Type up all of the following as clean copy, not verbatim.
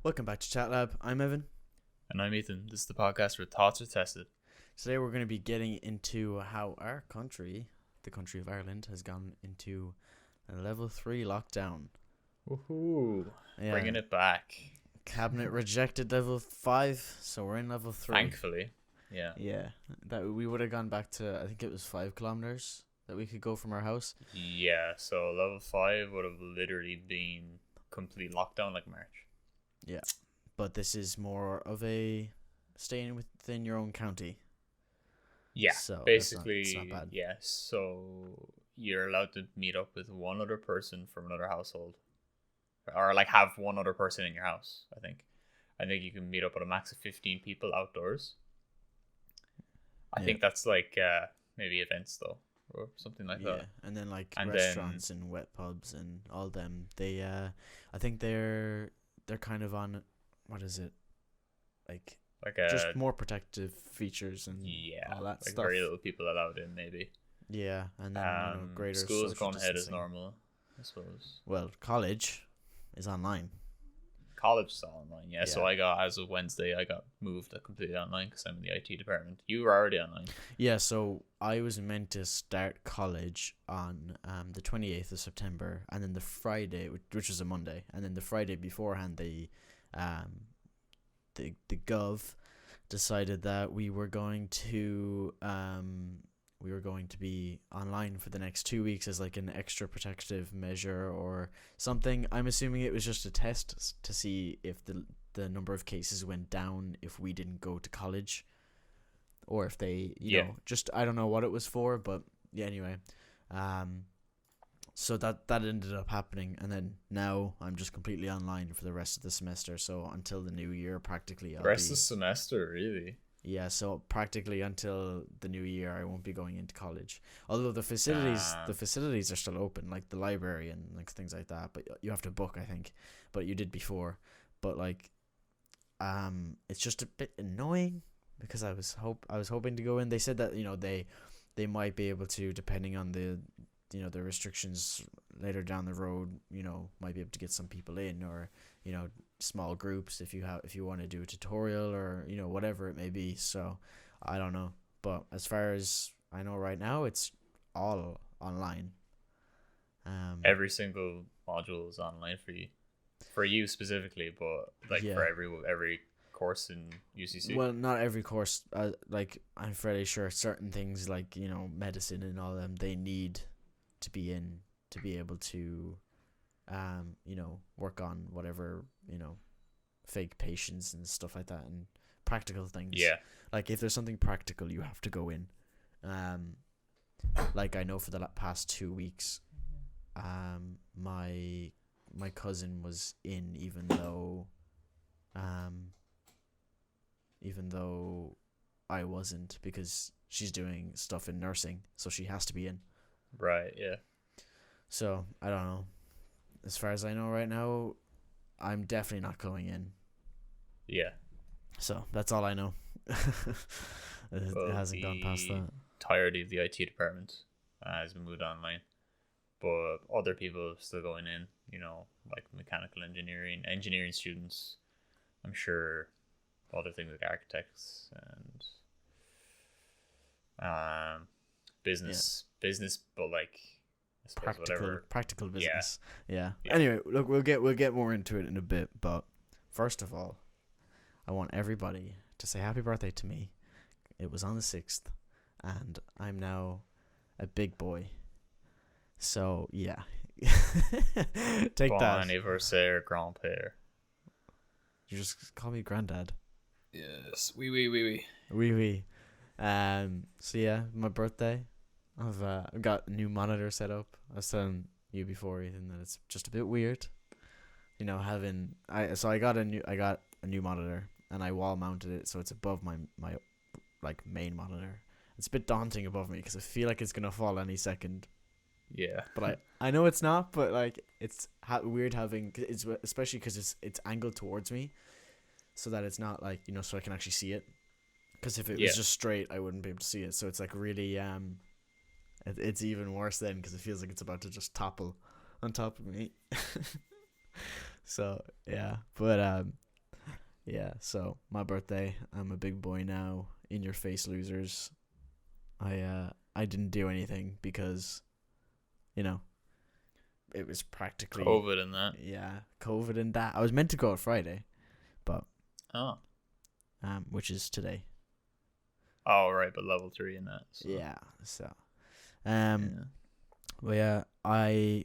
Welcome back to Chat Lab. I'm Evan. And I'm Ethan. This is the podcast where thoughts are tested. Today we're going to be getting into how our country, the country of Ireland, has gone into a level 3 lockdown. Woohoo! Yeah. Bringing it back. Cabinet rejected level 5, so we're in level 3. Thankfully. Yeah. Yeah. That we would have gone back to, I think it was 5 kilometers that we could go from our house. Yeah, so level 5 would have literally been complete lockdown like March. Yeah. But this is more of a staying within your own county. Yeah, so basically, it's not bad. yeah, so you're allowed to meet up with one other person from another household. Or, like, have one other person in your house, I think. I think you can meet up with a max of 15 people outdoors. I think that's, like, maybe events, though, or something like that. Yeah, and then, like, And restaurants and wet pubs and all them, they, I think they're kind of on, what is it? Like just more protective features and all that stuff. Very little people allowed in, maybe. Yeah, and then greater school's social going ahead as distancing. normal, I suppose. Well, college is online. College is all online, yeah. So as of Wednesday, I got moved completely online because I'm in the IT department. You were already online. Yeah, so I was meant to start college on the 28th of September, and then the Friday, which was a Monday, and then the Friday beforehand, the Gov decided that we were going to be online for the next 2 weeks as like an extra protective measure or something. I'm assuming it was just a test to see if the number of cases went down if we didn't go to college, or if they you know, just, I don't know what it was for, but yeah, anyway. So that ended up happening, and then now I'm just completely online for the rest of the semester. So until the new year, practically. The rest of the semester, really? Yeah, so practically until the new year, I won't be going into college. Although the facilities are still open, like the library and like things like that. But you have to book, I think. But you did before. But like, it's just a bit annoying because I was hoping to go in. They said that, you know, they might be able to, depending on the, you know, the restrictions later down the road, you know, might be able to get some people in, or, you know, small groups if you want to do a tutorial, or, you know, whatever it may be. So I don't know, but as far as I know right now, it's all online. Every single module is online for you specifically, but like for every course in UCC. Well, not every course. Like, I'm fairly sure certain things, like, you know, medicine and all them, they need to be in to be able to you know, work on whatever, you know, fake patients and stuff like that, and practical things. Yeah. Like, if there's something practical, you have to go in. Like, I know for the past 2 weeks, my cousin was in, even though I wasn't, because she's doing stuff in nursing, so she has to be in. Right, yeah. So, I don't know. As far as I know right now, I'm definitely not going in. Yeah. So, that's all I know. It hasn't gone past that. Entirety of the IT department has been moved online. But other people are still going in, you know, like mechanical engineering students. I'm sure other things like architects and business, but like, I suppose practical business. Yeah. Anyway, look, we'll get more into it in a bit, but first of all, I want everybody to say happy birthday to me. It was on the 6th, and I'm now a big boy. So yeah, take bon that. Anniversaire, grand-père. You just call me granddad. Yes, oui. So yeah, my birthday. I've got a new monitor set up. I was telling you before, Ethan, that it's just a bit weird, you know, I got a new monitor, and I wall mounted it so it's above my like main monitor. It's a bit daunting above me because I feel like it's gonna fall any second. Yeah, but I know it's not, but like, it's weird having it's, especially because it's angled towards me, so that it's not like, you know, so I can actually see it. Because if it was just straight, I wouldn't be able to see it. So it's like really it's even worse then, because it feels like it's about to just topple on top of me. So yeah, but Yeah, so my birthday, I'm a big boy now. In your face, losers. I didn't do anything because, you know, it was practically COVID and that. yeah, COVID and that. I was meant to go on Friday, but Oh. which is today. Oh right, but level 3 in that. So. Yeah, so Yeah. well, yeah, I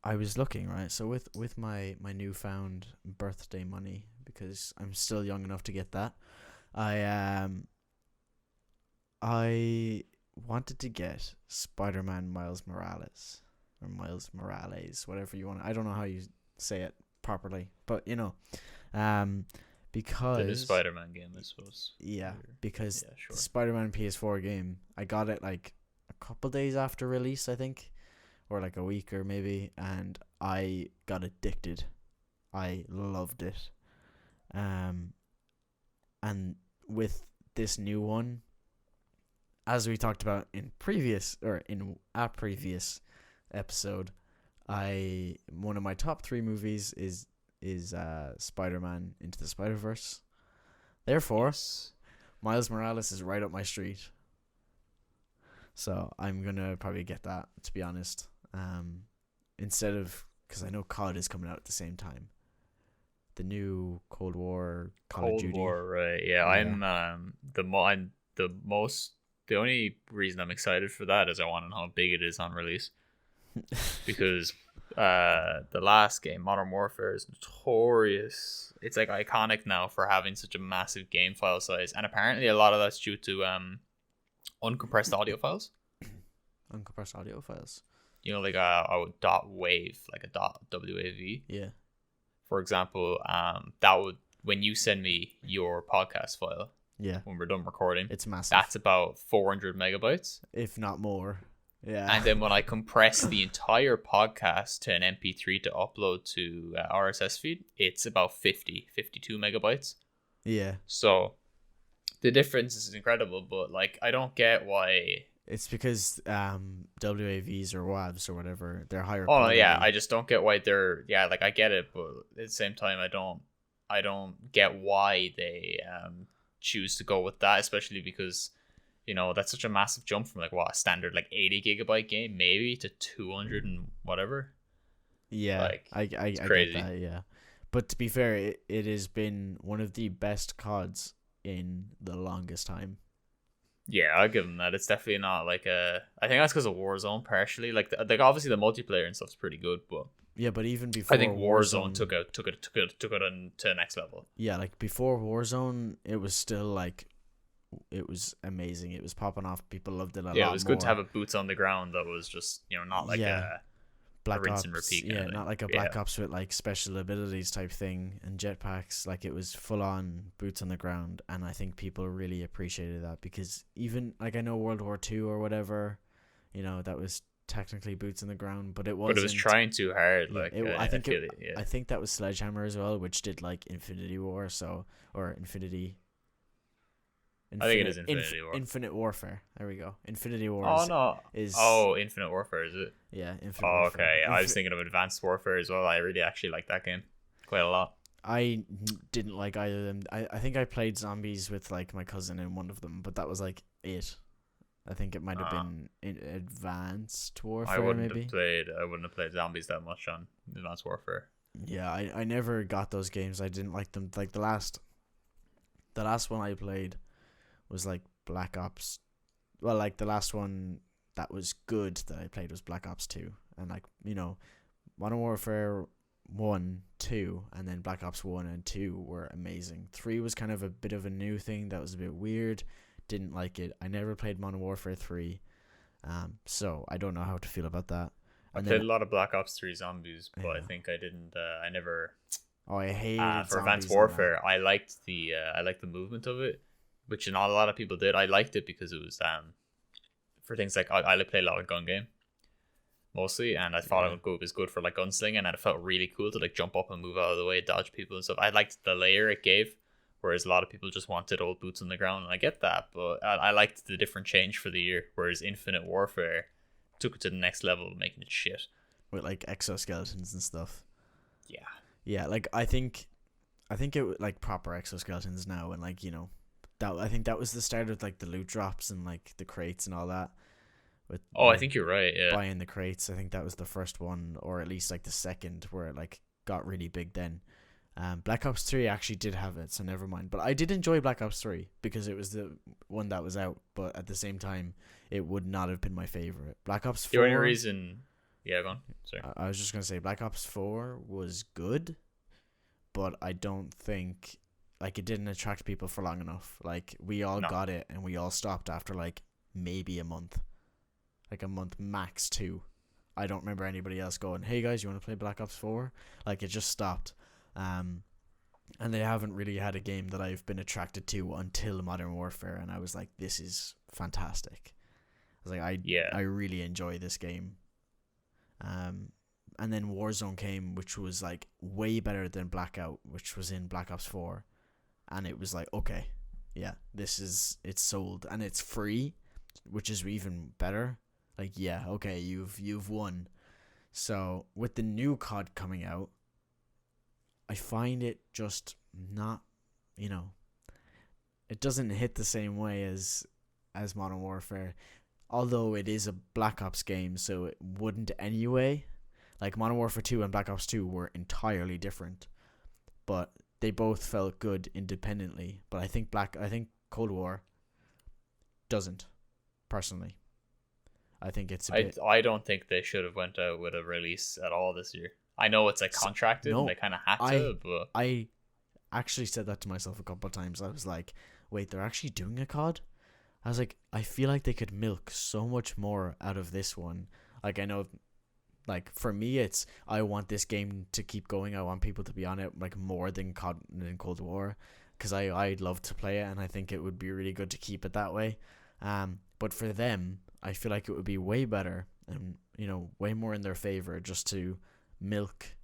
was looking, right, so with my newfound birthday money, because I'm still young enough to get that, I wanted to get Spider-Man Miles Morales, or Miles Morales, whatever you want. I don't know how you say it properly, but you know, because The new Spider-Man game, I suppose. yeah, because Yeah, the sure. Spider-Man PS4 game, I got it like a couple days after release, I think, or like a week or maybe, and I got addicted. I loved it. And with this new one, as we talked about in a previous episode, I one of my top 3 movies is Spider-Man Into the Spider-Verse. Therefore, Yes. Miles Morales is right up my street. So I'm gonna probably get that, to be honest. Instead of, because I know COD is coming out at the same time. The new Cold War Call of Duty. Cold War, right? Yeah, Yeah. the only reason I'm excited for that is I want to know how big it is on release, because the last game, Modern Warfare, is notorious. It's like iconic now for having such a massive game file size, and apparently a lot of that's due to uncompressed audio files. Uncompressed audio files. You know, like a dot wave, like a dot WAV. Yeah. For example, that would, when you send me your podcast file, Yeah. when we're done recording, It's massive. that's about 400 megabytes. If not more. Yeah. And then when I compress the entire podcast to an MP3 to upload to RSS feed, it's about 52 megabytes. Yeah. So the difference is incredible, but like I don't get why. It's because WAVs or WAVs or whatever, they're higher Oh quality. yeah, I just don't get why they're, yeah, like I get it, but at the same time I don't get why they choose to go with that, especially because, you know, that's such a massive jump from like what, a standard like 80 gigabyte game maybe to 200 and whatever. Yeah, like I crazy. get that, yeah. But to be fair, it has been one of the best CODs in the longest time. Yeah, I'll give them that. It's definitely not like a. I think that's because of Warzone partially. Like obviously the multiplayer and stuff's pretty good, but Yeah, but even before I think Warzone Warzone took it on to the next level. Yeah, like before Warzone, it was still like, it was amazing. It was popping off. People loved it a lot more. Yeah, it was good to have a boots on the ground that was just, you know, not like a Black rinse Ops, and repeat. yeah, not like a Black Ops with like special abilities type thing and jetpacks. Like it was full on boots on the ground, and I think people really appreciated that, because even like I know World War II or whatever, you know, that was technically boots on the ground, but it wasn't. But it was trying too hard. Yeah, Like I think that was Sledgehammer as well, which did like Infinity War, or Infinity. I think it is Infinity War. Infinite Warfare. There we go. Infinity War. Infinite Warfare, is it? Yeah, Infinite Oh, Warfare. okay. I was thinking of Advanced Warfare as well. I really actually like that game quite a lot. I didn't like either of them. I think I played zombies with like my cousin in one of them, but that was like it. I think it might have been in Advanced Warfare. I wouldn't maybe. have played zombies that much on Advanced Warfare. Yeah, I never got those games. I didn't like them. Like the last one I played was like Black Ops. Well, like the last one that was good that I played was Black Ops 2, and like, you know, Modern Warfare 1, 2, and then Black Ops 1 and 2 were amazing. 3 was kind of a bit of a new thing that was a bit weird. Didn't like it. I never played Modern Warfare 3, so I don't know how to feel about that. I played a lot of Black Ops 3 Zombies, but I think I didn't. I never. Oh, I hated for Advanced Warfare. I liked the movement of it, which not a lot of people did. I liked it because it was for things like I played a lot of gun game mostly, and I thought it was good for like gunslinging, and it felt really cool to like jump up and move out of the way, dodge people and stuff. I liked the layer it gave, whereas a lot of people just wanted old boots on the ground, and I get that, but I liked the different change for the year, whereas Infinite Warfare took it to the next level, making it shit with like exoskeletons and stuff. Yeah, like I think I think it like proper exoskeletons now, and like that I think that was the start of like the loot drops and like the crates and all that. With Oh, I like think you're right. Yeah. buying the crates, I think that was the first one, or at least like the second, where it like got really big then. Black Ops 3 actually did have it, so never mind. But I did enjoy Black Ops 3 because it was the one that was out, but at the same time, it would not have been my favorite. Black Ops 4. The only reason. Yeah, go on. Sorry. I was just gonna say Black Ops 4 was good, but I don't think like it didn't attract people for long enough. Like we all No. got it and we all stopped after like maybe a month, like a month max 2. I don't remember anybody else going, "Hey guys, you want to play Black Ops 4?" Like it just stopped. And they haven't really had a game that I've been attracted to until Modern Warfare, and I was like, "This is fantastic." I was like, I really enjoy this game. And then Warzone came, which was like way better than Blackout, which was in Black Ops 4, and it was like, okay, yeah, it's sold and it's free, which is even better. Like, yeah, okay, you've won. So with the new COD coming out, I find it just not, it doesn't hit the same way as Modern Warfare, although it is a Black Ops game, so it wouldn't anyway. Like Modern Warfare 2 and Black Ops 2 were entirely different, but they both felt good independently. But I think Cold War doesn't, personally. I think it's a bit... I don't think they should have went out with a release at all this year. I know it's like contracted and they kind of had to, but I actually said that to myself a couple of times. I was like, wait, they're actually doing a COD? I was like, I feel like they could milk so much more out of this one. Like, I know, like, for me, it's, I want this game to keep going. I want people to be on it, like, more than COD than Cold War, because I'd love to play it, and I think it would be really good to keep it that way. But for them, I feel like it would be way better and, way more in their favor just to milk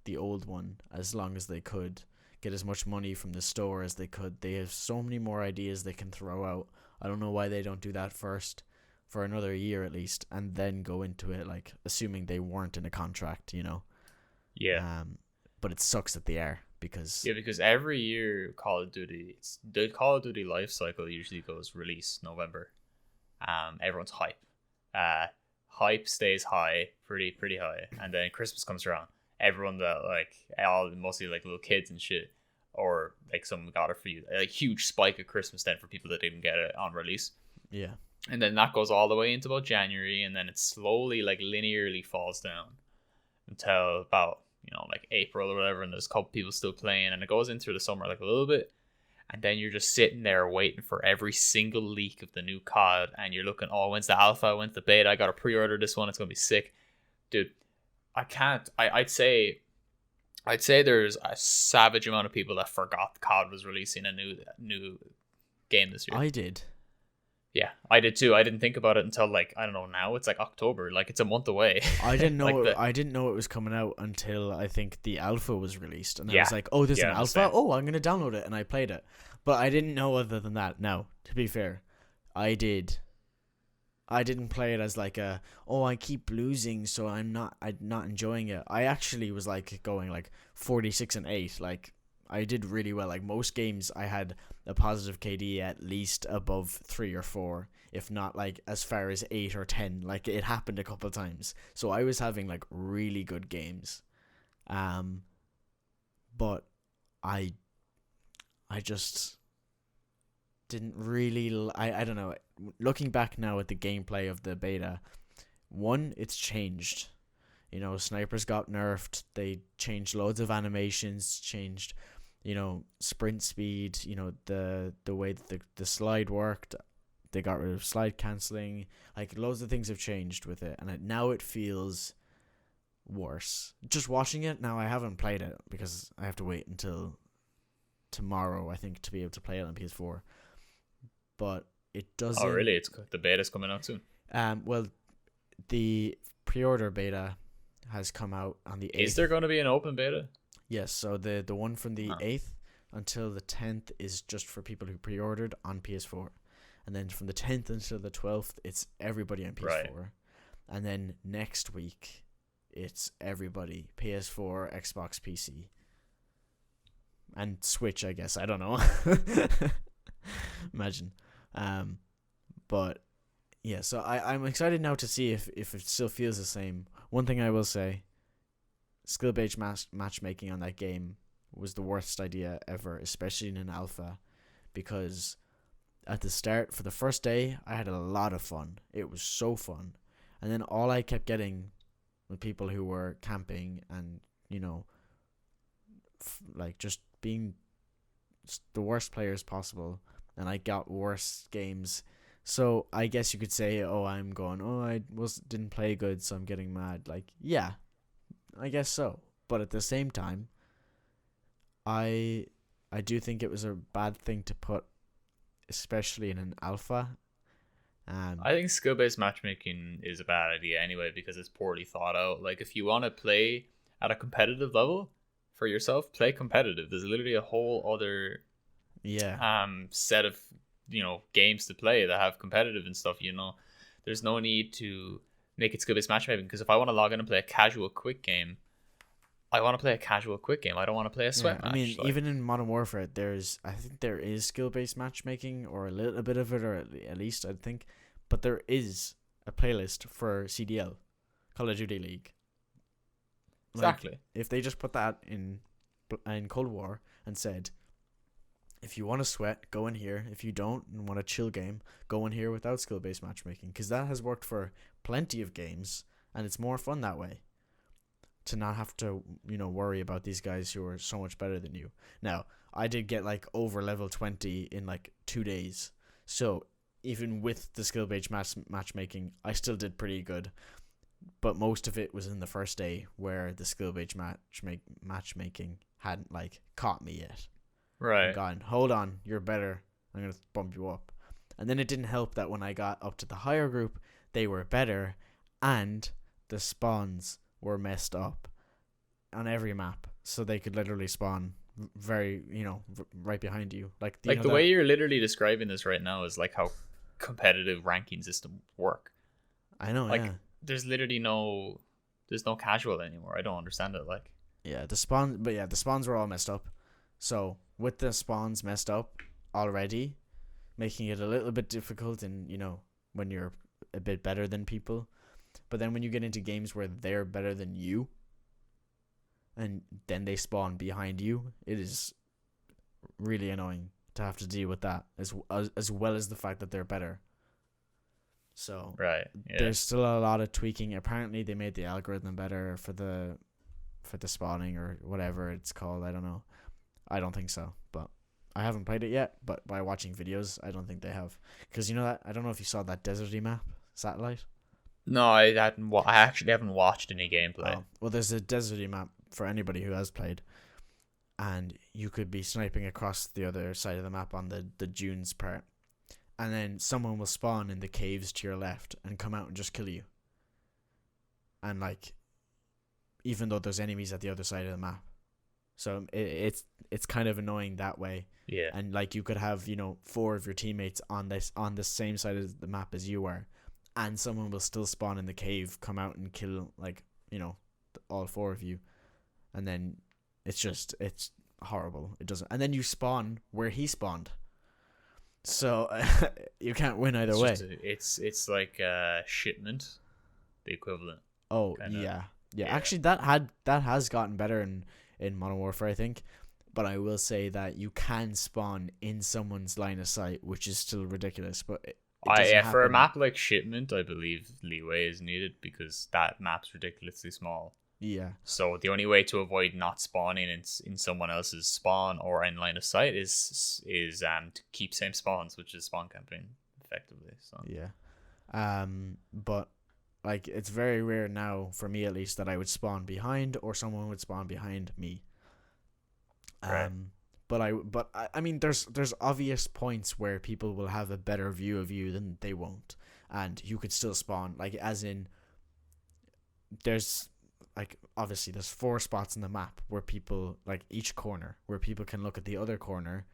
the old one as long as they could, get as much money from the store as they could. They have so many more ideas they can throw out. I don't know why they don't do that first for another year at least, and then go into it, like, assuming they weren't in a contract, yeah. But it sucks that they are, because Because every year the Call of Duty life cycle usually goes release November. Everyone's hype. Hype stays high, pretty high, and then Christmas comes around. Everyone that mostly like little kids and shit, or like someone got it for you, like huge spike of Christmas then for people that didn't get it on release. Yeah. And then that goes all the way into about January, and then it slowly like linearly falls down until about like April or whatever, and there's a couple people still playing, and it goes into the summer like a little bit. And then you're just sitting there waiting for every single leak of the new COD, and you're looking, oh, when's the alpha, when's the beta? I got to pre-order this one, it's gonna be sick, dude. I'd say there's a savage amount of people that forgot COD was releasing a new game this year. I did. Yeah, I did too. I didn't think about it until like, I don't know, now it's like October, like it's a month away. I didn't know like I didn't know it was coming out until I think the alpha was released, and I Yeah. was like, oh, there's Yeah, an I alpha. understand. Oh, I'm gonna download it, and I played it, but I didn't know other than that. Now, to be fair, I didn't play it as like I keep losing, so I'm not enjoying it. I actually was like going like 46-8. Like, I did really well. Like most games, I had a positive KD at least above 3 or 4, if not like as far as 8 or 10. Like, it happened a couple of times. So I was having like really good games. But I just didn't really. I don't know. Looking back now at the gameplay of the beta, one, it's changed. Snipers got nerfed. They changed loads of animations. Changed, sprint speed. The way that the slide worked. They got rid of slide cancelling. Like, loads of things have changed with it, and now it feels worse. Just watching it now, I haven't played it because I have to wait until tomorrow, I think, to be able to play it on PS4. But it doesn't. Oh, really? The beta's coming out soon. Well, the pre-order beta has come out on the 8th. Is there going to be an open beta? Yes. So the one from the 8th until the 10th is just for people who pre-ordered on PS4, and then from the 10th until the 12th, it's everybody on PS4, Right. and then next week, it's everybody PS4, Xbox, PC. and Switch, I guess. I don't know. Imagine. But yeah, so I'm excited now to see if it still feels the same. One thing I will say, skill-based matchmaking on that game was the worst idea ever, especially in an alpha, because at the start, for the first day, I had a lot of fun. It was so fun. And then all I kept getting with people who were camping and, like just being the worst players possible. And I got worse games. So I guess you could say, I didn't play good, so I'm getting mad. Like, yeah, I guess so. But at the same time, I do think it was a bad thing to put, especially in an alpha. I think skill-based matchmaking is a bad idea anyway because it's poorly thought out. Like, if you want to play at a competitive level for yourself, play competitive. There's literally a whole other set of games to play that have competitive and stuff. There's no need to make it skill-based matchmaking, because if I want to log in and play a casual quick game, I want to play a casual quick game. I don't want to play a sweat match. I mean, even in Modern Warfare, I think there is skill-based matchmaking, or a little bit of it, or at least I think. But there is a playlist for CDL, Call of Duty League. Exactly. If they just put that in Cold War and said, if you want to sweat, go in here. If you don't and want a chill game, go in here without skill-based matchmaking. Because that has worked for plenty of games, and it's more fun that way. To not have to, worry about these guys who are so much better than you. Now, I did get like over level 20 in like 2 days. So even with the skill-based matchmaking, I still did pretty good. But most of it was in the first day where the skill-based matchmaking hadn't like caught me yet. Right. And gone, hold on, you're better. I'm going to bump you up. And then it didn't help that when I got up to the higher group, they were better, and the spawns were messed up on every map, so they could literally spawn very, right behind you. Like the way you're literally describing this right now is like how competitive ranking systems work. I know, like, there's literally there's no casual anymore. I don't understand it. Like, the spawns were all messed up. So with the spawns messed up already, making it a little bit difficult, and when you're a bit better than people. But then when you get into games where they're better than you, and then they spawn behind you, it is really annoying to have to deal with that, as well as the fact that they're better. So right, there's still a lot of tweaking. Apparently they made the algorithm better for the spawning, or whatever it's called. I don't know. I don't think so, but I haven't played it yet. But by watching videos, I don't think they have. Because I don't know if you saw that deserty map, Satellite. No, I hadn't. I actually haven't watched any gameplay. Oh, well, there's a deserty map for anybody who has played, and you could be sniping across the other side of the map on the dunes part, and then someone will spawn in the caves to your left and come out and just kill you. And like, even though there's enemies at the other side of the map, so it's kind of annoying that way. Yeah. And like, you could have 4 of your teammates on the same side of the map as you are, and someone will still spawn in the cave, come out and kill all 4 of you, and then it's horrible. It doesn't, and then you spawn where he spawned, so you can't win either way. It's like shipment, the equivalent. Oh, yeah. Actually, that has gotten better in Modern Warfare, I think. But I will say that you can spawn in someone's line of sight, which is still ridiculous. But for a map like Shipment, I believe leeway is needed because that map's ridiculously small. Yeah. So the only way to avoid not spawning in someone else's spawn or in line of sight is to keep same spawns, which is spawn camping effectively. So yeah. But like, it's very rare now, for me at least, that I would spawn behind or someone would spawn behind me. Right. But I mean, there's obvious points where people will have a better view of you than they won't, and you could still spawn, like, as in, there's like, obviously there's 4 spots in the map where people, like, each corner where people can look at the other corner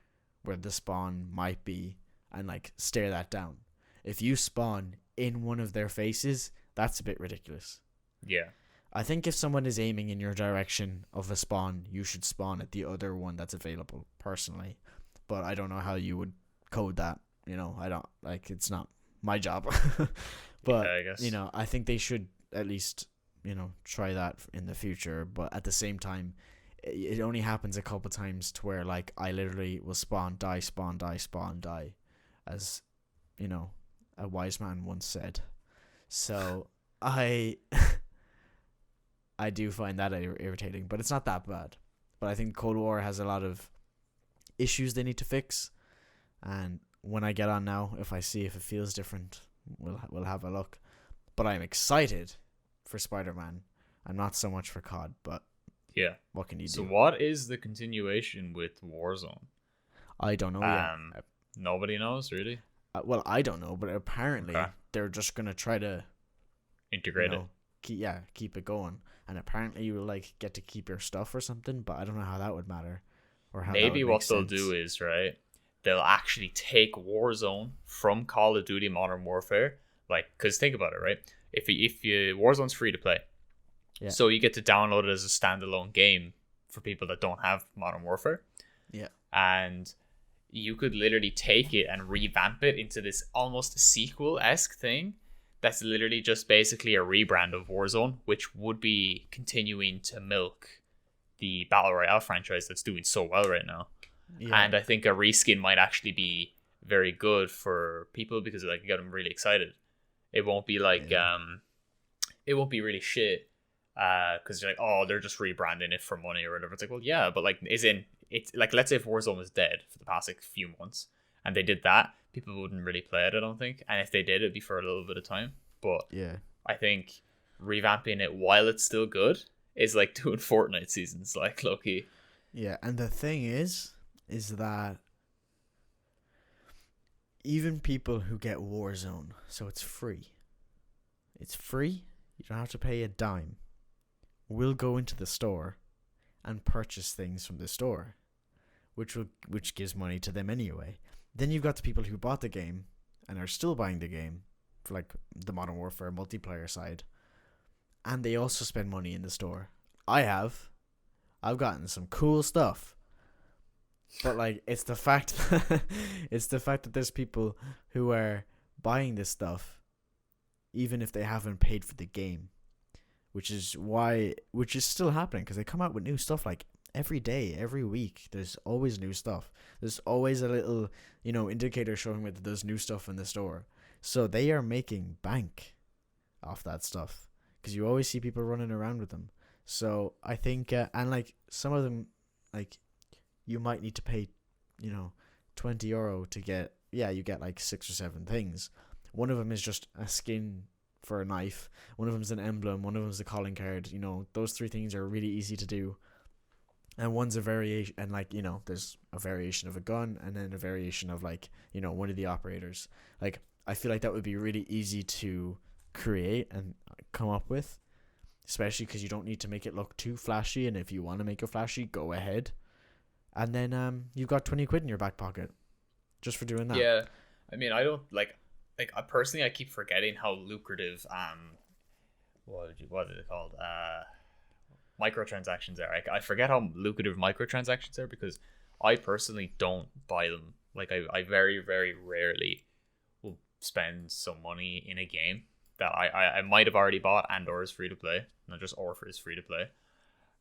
where the spawn might be and like stare that down. If you spawn in one of their faces, that's a bit ridiculous. Yeah. I think if someone is aiming in your direction of a spawn, you should spawn at the other one that's available, personally. But I don't know how you would code that. I don't, like, it's not my job. But, Yeah, I guess. I think they should at least, try that in the future. But at the same time, it only happens a couple times to where, like, I literally will spawn, die, spawn, die, spawn, die, as, a wise man once said. So I I do find that irritating, but it's not that bad. But I think Cold War has a lot of issues they need to fix, and when I get on now, if I see if it feels different, we'll have a look. But I'm excited for Spider-Man. I'm not so much for COD, but Yeah. what can you So do? what is the continuation with Warzone? I don't know yet. Nobody knows really. Well, I don't know, but apparently Okay. they're just gonna try to Integrate it. keep it going. And apparently you will like get to keep your stuff or something, but I don't know how that would matter or how. Maybe what they'll sense. do is, right, they'll actually take Warzone from Call of Duty Modern Warfare, like, because think about it, right? If you Warzone's free to play, Yeah. so you get to download it as a standalone game for people that don't have Modern Warfare. Yeah. And you could literally take it and revamp it into this almost sequel-esque thing that's literally just basically a rebrand of Warzone, which would be continuing to milk the Battle Royale franchise that's doing so well right now. Yeah. And I think a reskin might actually be very good for people because like get them really excited. It won't be like it won't be really shit because you're like, oh, they're just rebranding it for money or whatever. It's like, well, yeah, but like, it's like, let's say if Warzone was dead for the past like few months and they did that, people wouldn't really play it, I don't think. And if they did, it'd be for a little bit of time. But yeah. I think revamping it while it's still good is like doing Fortnite seasons, like low-key. Yeah, and the thing is that even people who get Warzone, so it's free. It's free. You don't have to pay a dime. Will go into the store and purchase things from the store, which gives money to them anyway. Then you've got the people who bought the game and are still buying the game for like the Modern Warfare multiplayer side, and they also spend money in the store. I've gotten some cool stuff, but like it's the fact that there's people who are buying this stuff even if they haven't paid for the game, which is still happening because they come out with new stuff like every day, every week. There's always new stuff. There's always a little indicator showing that there's new stuff in the store, so they are making bank off that stuff because you always see people running around with them. So I think and like some of them, like you might need to pay €20 to get, you get like 6 or 7 things. One of them is just a skin for a knife, one of them's an emblem, one of them's a calling card. Those 3 things are really easy to do, and one's a variation, and like there's a variation of a gun and then a variation of like one of the operators. Like I feel like that would be really easy to create and come up with, especially because you don't need to make it look too flashy, and if you want to make it flashy, go ahead. And then you've got 20 quid in your back pocket just for doing that. Yeah, I mean, I don't like I personally, I keep forgetting how lucrative what are they called, microtransactions are. I forget how lucrative microtransactions are because I personally don't buy them. Like I very, very rarely will spend some money in a game that I might have already bought and or is free to play, not just or is free to play.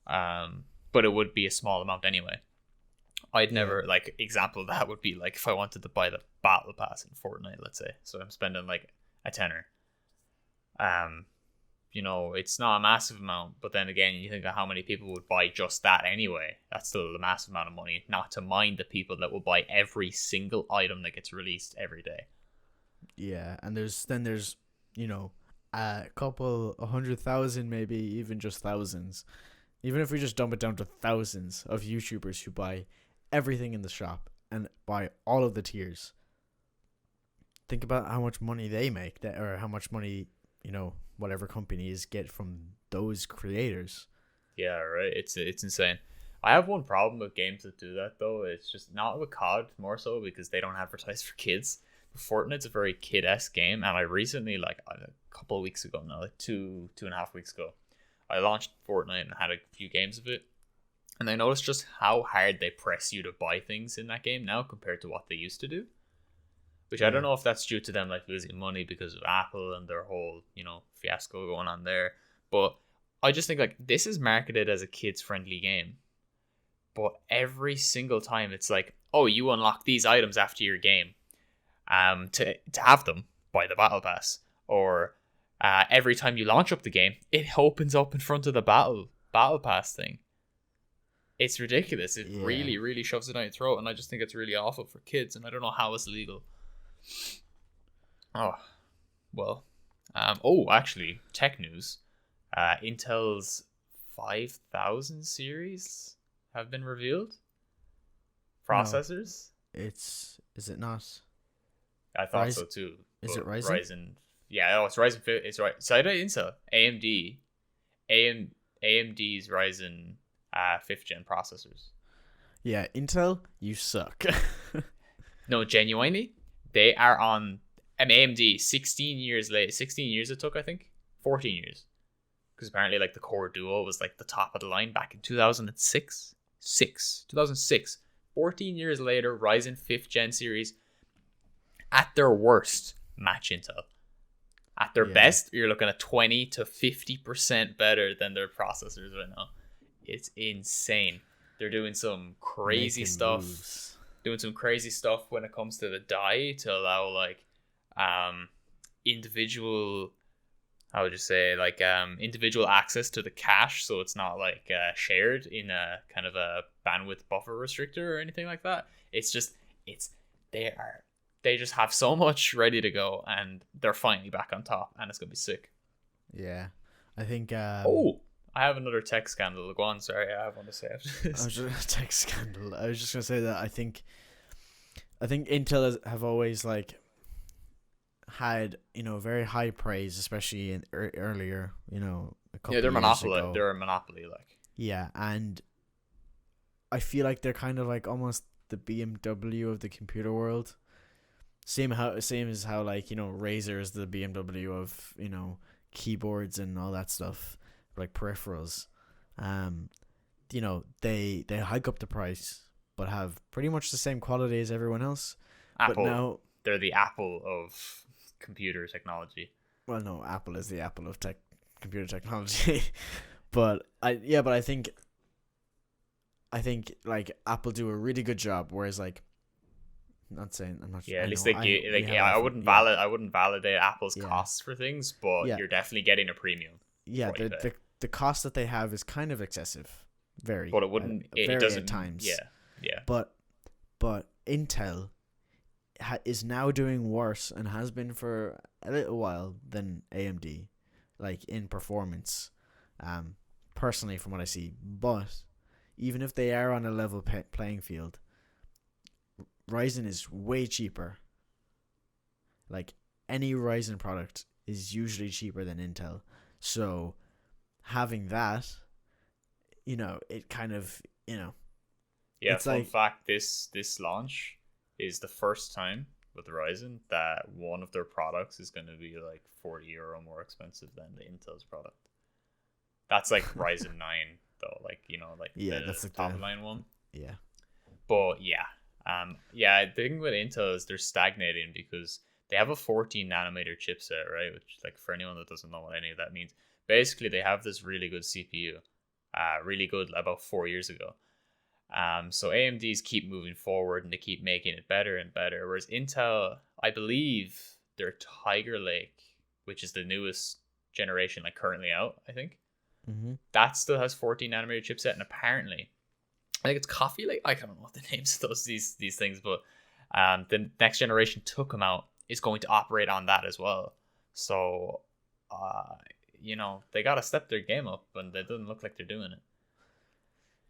But it would be a small amount anyway. I'd never, like, example of that would be like if I wanted to buy the battle pass in Fortnite, let's say. So I'm spending like a tenner. It's not a massive amount, but then again, you think of how many people would buy just that anyway. That's still a massive amount of money, not to mind the people that will buy every single item that gets released every day. Yeah, and there's a couple 100,000, maybe even just thousands. Even if we just dump it down to thousands of YouTubers who buy everything in the shop and buy all of the tiers. Think about how much money they make, or how much money whatever companies get from those creators. Yeah, right. It's insane. I have one problem with games that do that though. It's just not with COD, more so because they don't advertise for kids. But Fortnite's a very kid-esque game, and I recently, like a couple of weeks ago now, like 2.5 weeks ago, I launched Fortnite and had a few games of it, and I noticed just how hard they press you to buy things in that game now compared to what they used to do. Which I don't know if that's due to them like losing money because of Apple and their whole, fiasco going on there. But I just think like this is marketed as a kids friendly game. But every single time it's like, oh, you unlock these items after your game. To have them, buy the battle pass. Or every time you launch up the game, it opens up in front of the battle pass thing. It's ridiculous. It really, really shoves it down your throat, and I just think it's really awful for kids, and I don't know how it's legal. Oh, well. Actually, tech news. Intel's 5000 series have been revealed. Processors. No, is it not? I thought so too. Is it Ryzen? Ryzen. Yeah, it's Ryzen. It's right. So I don't Intel. AMD's Ryzen 5th gen processors. Yeah, Intel, you suck. No, genuinely, they are on AMD 16 years late. 16 years it took, I think. 14 years. Because apparently, like, the Core Duo was, like, the top of the line back in 2006. 2006. 14 years later, Ryzen 5th gen series, at their worst, match Intel. At their best, you're looking at 20 to 50% better than their processors right now. It's insane. They're doing some crazy stuff. Doing some crazy stuff when it comes to the die to allow like individual, how would you say, like individual access to the cache, so it's not like shared in a kind of a bandwidth buffer restrictor or anything like that. It's just they just have so much ready to go, and they're finally back on top, and it's gonna be sick. Yeah, I think. I have another tech scandal. Go on, sorry, I have one to say after this. I was just tech scandal. I was just gonna say that I think Intel have always like had very high praise, especially in earlier a couple they're years monopoly. ago. They're a monopoly, like. Yeah, and I feel like they're kind of like almost the BMW of the computer world. Same as how like Razer is the BMW of keyboards and all that stuff, like peripherals. They hike up the price but have pretty much the same quality as everyone else. Apple, but now they're the Apple of computer technology. Well, no, Apple is the Apple of computer technology. but I think like Apple do a really good job, whereas like not saying I'm not. Yeah, at least I wouldn't validate Apple's costs for things, but you're definitely getting a premium. Yeah, the cost that they have is kind of excessive, very. But it doesn't at times. Yeah. But Intel is now doing worse and has been for a little while than AMD, like in performance. Personally, from what I see, but even if they are on a level playing field, Ryzen is way cheaper. Like any Ryzen product is usually cheaper than Intel. So having that, it kind of, Yeah, it's fun like, fact, this launch is the first time with Ryzen that one of their products is going to be like €40 more expensive than the Intel's product. That's like Ryzen 9 though, that's the top line one. Yeah. But the thing with Intel is they're stagnating because they have a 14 nanometer chipset, right? Which, like, for anyone that doesn't know what any of that means, basically they have this really good CPU, really good about 4 years ago. So AMDs keep moving forward and they keep making it better and better. Whereas Intel, I believe their Tiger Lake, which is the newest generation, like currently out, I think, that still has 14 nanometer chipset, and apparently, I think it's Coffee Lake. I don't know what the names of these things, but the next generation took them out is going to operate on that as well. So, they got to step their game up, and it doesn't look like they're doing it.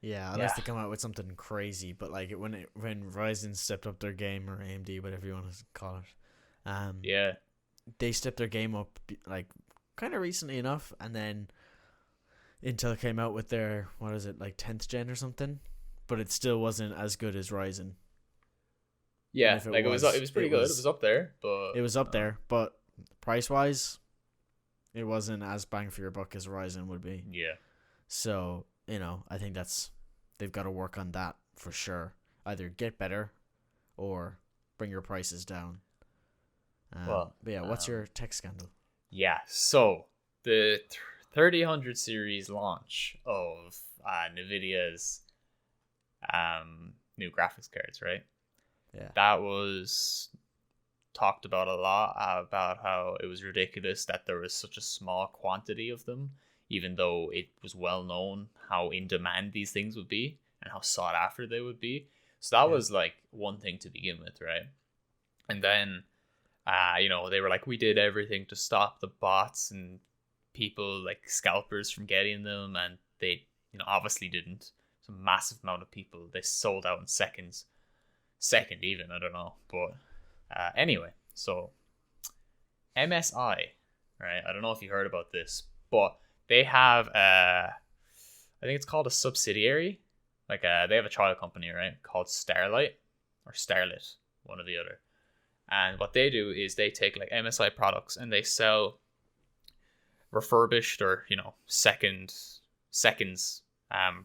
Yeah, unless they come out with something crazy. But like when Ryzen stepped up their game, or AMD, whatever you want to call it, they stepped their game up like kind of recently enough, and then Intel came out with their 10th gen or something, but it still wasn't as good as Ryzen. Yeah, it was pretty good. It was up there, but price wise, It wasn't as bang for your buck as Horizon would be. Yeah. So, I think they've got to work on that for sure. Either get better or bring your prices down. But yeah, what's your tech scandal? Yeah, so the 3000 series launch of NVIDIA's new graphics cards, right? Yeah. That was talked about a lot, about how it was ridiculous that there was such a small quantity of them, even though it was well known how in demand these things would be and how sought after they would be. So that was like one thing to begin with, right? And then they were like, we did everything to stop the bots and people like scalpers from getting them, and they obviously didn't. It's a massive amount of people. They sold out in seconds, second even, I don't know. But anyway, so MSI, right? I don't know if you heard about this, but they have I think it's called a subsidiary. Like they have a child company, right, called Starlight or Starlit, one or the other. And what they do is they take like MSI products and they sell refurbished or seconds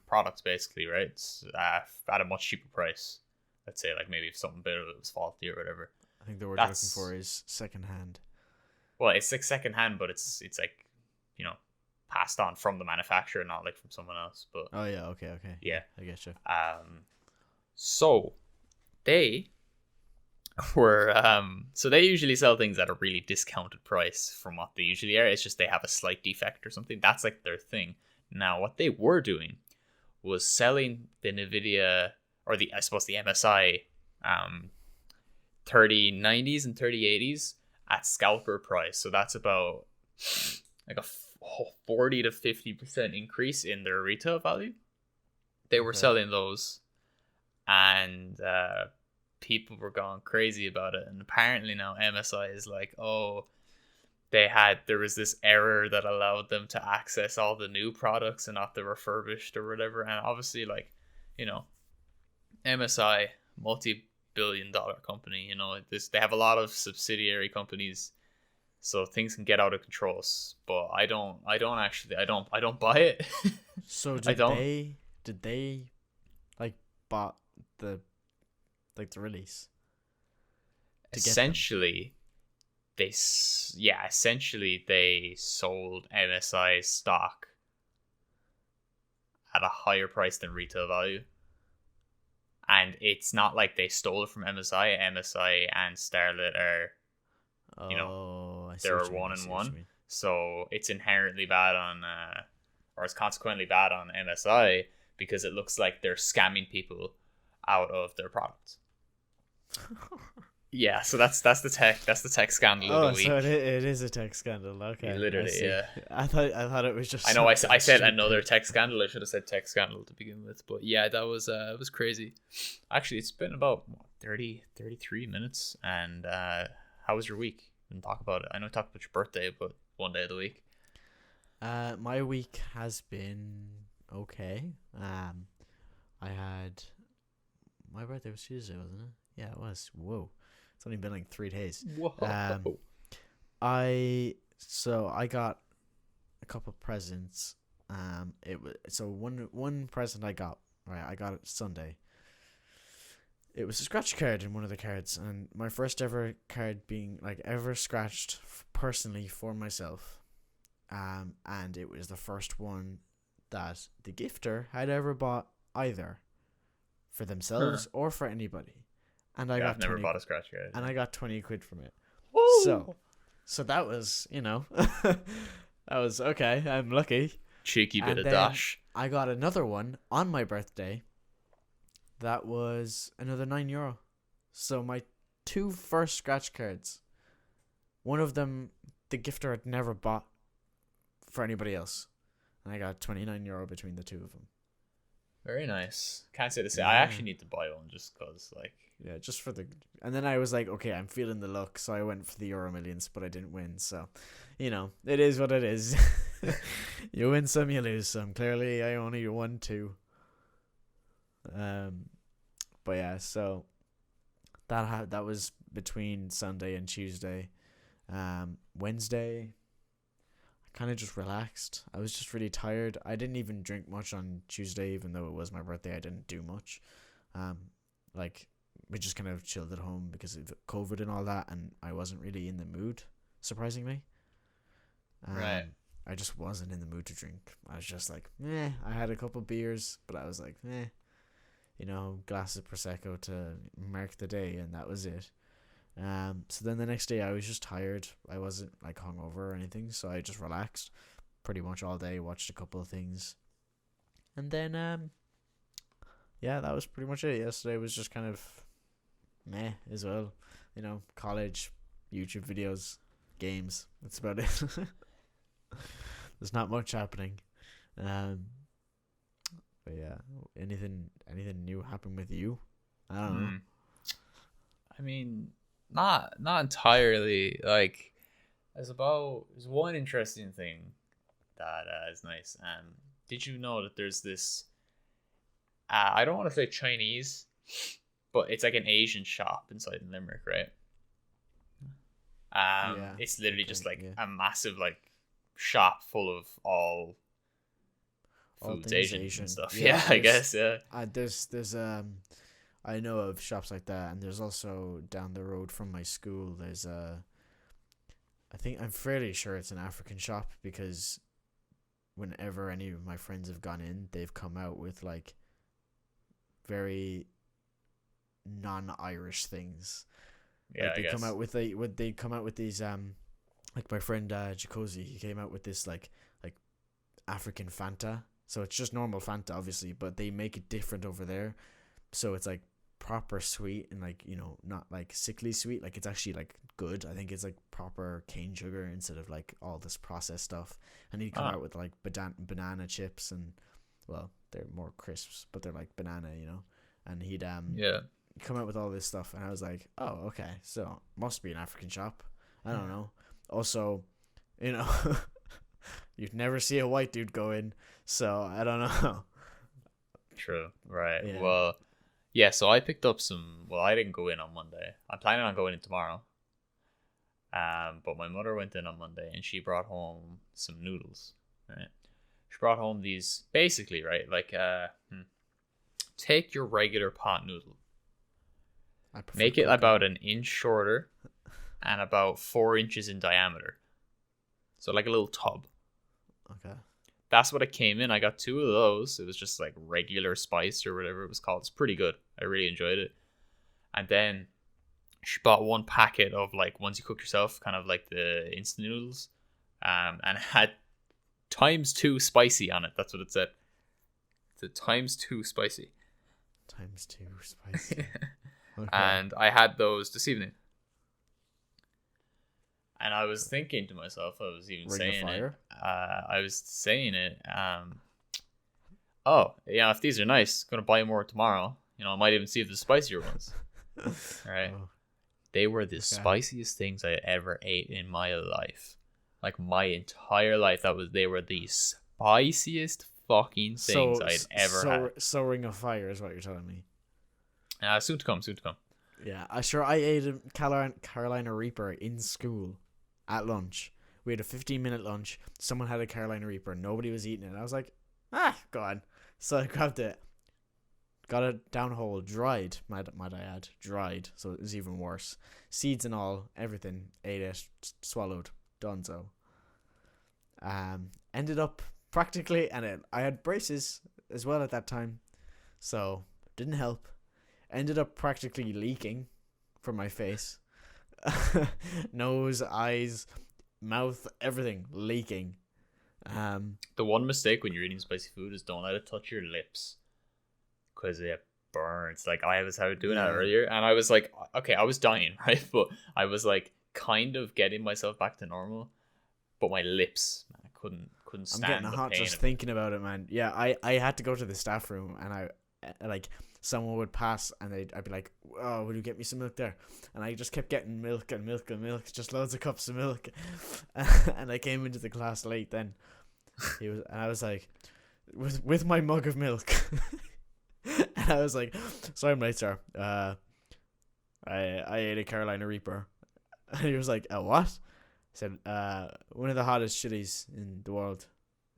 products basically, right? It's, at a much cheaper price. Let's say like maybe if something bit of it was faulty or whatever. I think the word you're looking for is secondhand. Well, it's like secondhand, but it's like passed on from the manufacturer, not like from someone else. But oh yeah, okay, yeah, I get you. So they were so they usually sell things at a really discounted price from what they usually are. It's just they have a slight defect or something. That's like their thing. Now what they were doing was selling the NVIDIA or the MSI 3090s and 3080s at scalper price. So that's about like a 40 to 50% increase in their retail value. They were selling those, and people were going crazy about it. And apparently now MSI is like, oh, there was this error that allowed them to access all the new products and not the refurbished or whatever. And obviously, like, MSI, multi-billion-dollar company, they have a lot of subsidiary companies, so things can get out of control. But I don't buy it. So did they like bought the release? Essentially they sold MSI stock at a higher price than retail value. And it's not like they stole it from MSI. MSI and Starlit are, they're 1-1. So it's inherently bad on, or it's consequently bad on MSI because it looks like they're scamming people out of their products. Yeah, so that's the tech scandal of the week. So it is a tech scandal. Okay, literally, yeah. I thought it was just. I know. I said another tech scandal. I should have said tech scandal to begin with, but yeah, that was it was crazy. Actually, it's been about 33 minutes. And how was your week? And talk about it. I know I talked about your birthday, but one day of the week. My week has been okay. I had my birthday was Tuesday, wasn't it? Yeah, it was. Whoa. It's only been like 3 days. Whoa. I got a couple presents. One present I got, right, I got it Sunday. It was a scratch card in one of the cards, and my first ever card being like ever scratched personally for myself. And it was the first one that the gifter had ever bought either for themselves or for anybody. And I've never bought a scratch card. And I got 20 quid from it. Woo! So that was, that was okay. I'm lucky. Cheeky bit of dash. I got another one on my birthday. That was another €9. So my 2 first scratch cards, one of them the gifter had never bought for anybody else. And I got €29 between the 2 of them. Very nice. Can't say the same. Yeah. I actually need to buy one just because, like... Yeah, just for the... And then I was like, okay, I'm feeling the luck, so I went for the Euro Millions, but I didn't win. So, it is what it is. You win some, you lose some. Clearly, I only won 2. But yeah, so that was between Sunday and Tuesday. Wednesday, I kind of just relaxed. I was just really tired. I didn't even drink much on Tuesday, even though it was my birthday. I didn't do much. Like we just kind of chilled at home because of COVID and all that, and I wasn't really in the mood, surprisingly. Right. I just wasn't in the mood to drink. I was just like, meh. I had a couple beers, but I was like, meh. Glass of Prosecco to mark the day, and that was it. So then the next day I was just tired. I wasn't like hungover or anything, so I just relaxed pretty much all day, watched a couple of things. And then yeah, that was pretty much it. Yesterday was just kind of meh as well. College, YouTube videos, games. That's about it. There's not much happening. But yeah, anything new happen with you? I don't know. I mean, not entirely. Like, there's one interesting thing that is nice. Did you know that there's this? I don't want to say Chinese, but it's like an Asian shop inside in Limerick, right? Yeah, it's literally just like yeah. a massive like shop full of all All foods, things Asian and stuff. Yeah, Yeah, I guess. Yeah. There's I know of shops like that, and there's also down the road from my school. There's I'm fairly sure it's an African shop, because whenever any of my friends have gone in, they've come out with like very non-Irish things. Yeah, Like I guess. they come out with these like my friend Jacozy, he came out with this like African Fanta. So it's just normal Fanta, obviously, but they make it different over there. So it's like proper sweet and like, not like sickly sweet. Like it's actually like good. I think it's like proper cane sugar instead of like all this processed stuff. And he'd come out with like banana chips, and well, they're more crisps, but they're like banana, And he'd come out with all this stuff, and I was like, oh, okay, so must be an African shop. I don't know. Also, you'd never see a white dude go in, so I don't know. True. Right. Yeah. Well, yeah, so I picked up some. Well, I didn't go in on Monday. I'm planning on going in tomorrow. But my mother went in on Monday, and she brought home some noodles. Right. She brought home these, basically, right, like take your regular pot noodle, make it about an inch shorter, and about 4 inches in diameter. So like a little tub. Okay. That's what it came in. I got 2 of those. It was just like regular spice or whatever it was called. It's pretty good. I really enjoyed it. And then she bought 1 packet of like ones you cook yourself, kind of like the instant noodles, and it had ×2 spicy on it. That's what it said. It's a ×2 spicy. ×2 spicy. Okay. And I had those this evening. And I was thinking to myself, I was even saying it. I was saying it. Oh, yeah, if these are nice, gonna buy more tomorrow. I might even see if the spicier ones. All right. Oh. They were the spiciest things I ever ate in my life. Like my entire life, they were the spiciest fucking things I'd ever had. So Ring of Fire is what you're telling me. Soon to come. Yeah, I ate a Carolina Reaper in school at lunch. We had a 15-minute lunch. Someone had a Carolina Reaper. Nobody was eating it. I was like, go on. So I grabbed it. Got it down whole, dried, might I add. Dried, so it was even worse. Seeds and all, everything. Ate it, swallowed, donezo. Ended up practically, and I had braces as well at that time, so didn't help. Ended up practically leaking from my face. Nose, eyes, mouth, everything leaking. The one mistake when you're eating spicy food is don't let it touch your lips, because it burns. Like I was doing that earlier, and I was like, okay, I was dying, right? But I was like kind of getting myself back to normal, but my lips, man, I couldn't stand. I'm getting hot just thinking about it, man. Yeah, I had to go to the staff room, and I like someone would pass, and I'd be like, oh, will you get me some milk there? And I just kept getting milk, just loads of cups of milk. And I came into the class late then. And I was like, with my mug of milk. And I was like, sorry I'm late, sir. I ate a Carolina Reaper. And he was like, a what? said, one of the hottest chilies in the world.